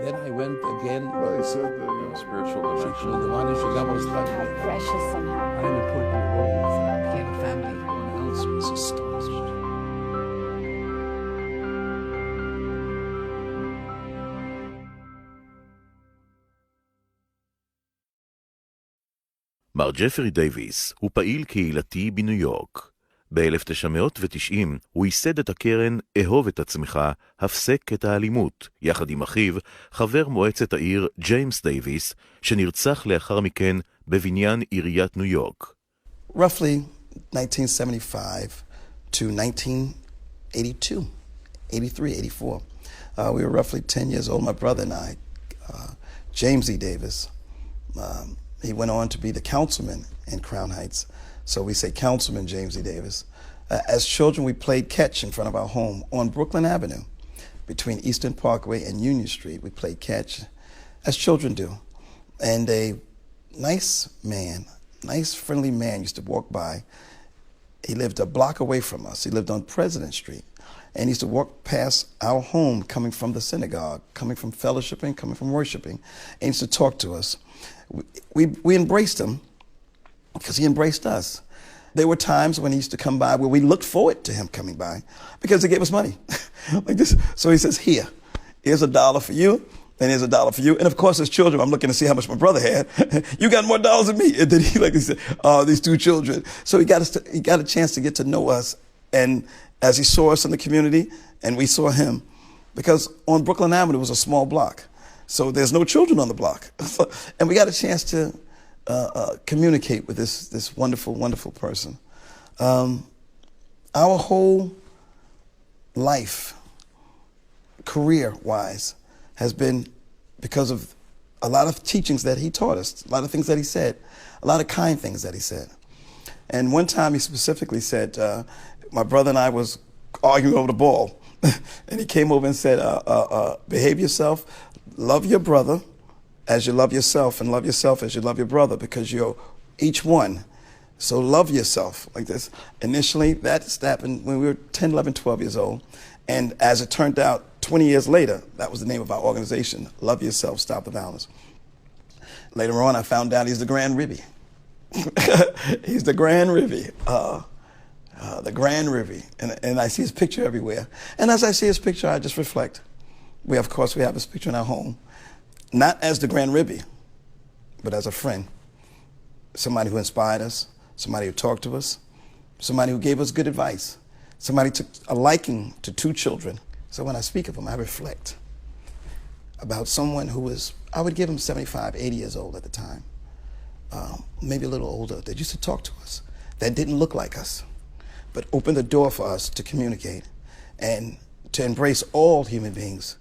Then I went again. Well, he said the spiritual dimension. Precious somehow. I'm important to the world. He had a family. Everyone else was astonished. מר ג'פרי דייביס הוא פעיל קהילתי בניו יורק. ב-1990 הוא ייסד את הקרן אהוב את עצמך, הפסק את האלימות, יחד עם אחיו, חבר מועצת העיר ג'יימס דייביס, שנרצח לאחר מכן בבניין עיריית ניו יורק. Roughly 1975 to 1982, 83, 84. We were roughly 10 years old, my brother and I. James E. Davis, he went on to be the councilman in Crown Heights. So we say Councilman James E. Davis. As children, we played catch in front of our home on Brooklyn Avenue. Between Eastern Parkway and Union Street, we played catch, as children do. And a nice man, nice friendly man used to walk by. He lived a block away from us. He lived on President Street. And he used to walk past our home coming from the synagogue, coming from fellowshipping, coming from worshiping, and he used to talk to us. We embraced him because he embraced us. There were times when he used to come by where we looked forward to him coming by because he gave us money like this. So he says, here's $1 for you, and here's $1 for you. And of course, as children, I'm looking to see how much my brother had. You got more dollars than me. And then he said, oh, these two children. So he got a chance to get to know us. And as he saw us in the community, and we saw him, because on Brooklyn Avenue was a small block. So there's no children on the block. And we got a chance to communicate with this wonderful, wonderful person. Our whole life, career-wise, has been because of a lot of teachings that he taught us, a lot of things that he said, a lot of kind things that he said. And one time he specifically said, my brother and I was arguing over the ball, and he came over and said, behave yourself, love your brother as you love yourself, and love yourself as you love your brother, because you're each one. So love yourself like this. Initially, that happened when we were 10, 11, 12 years old. And as it turned out, 20 years later, that was the name of our organization, Love Yourself, Stop the Violence. Later on, I found out he's the Grand Ribby. He's the Grand Ribby. The Grand Ribby. And I see his picture everywhere. And as I see his picture, I just reflect. Of course, we have his picture in our home. Not as the Grand Ribby, but as a friend. Somebody who inspired us, somebody who talked to us, somebody who gave us good advice, somebody took a liking to two children. So when I speak of him, I reflect about someone who was, I would give him 75, 80 years old at the time, maybe a little older, that used to talk to us, that didn't look like us, but opened the door for us to communicate and to embrace all human beings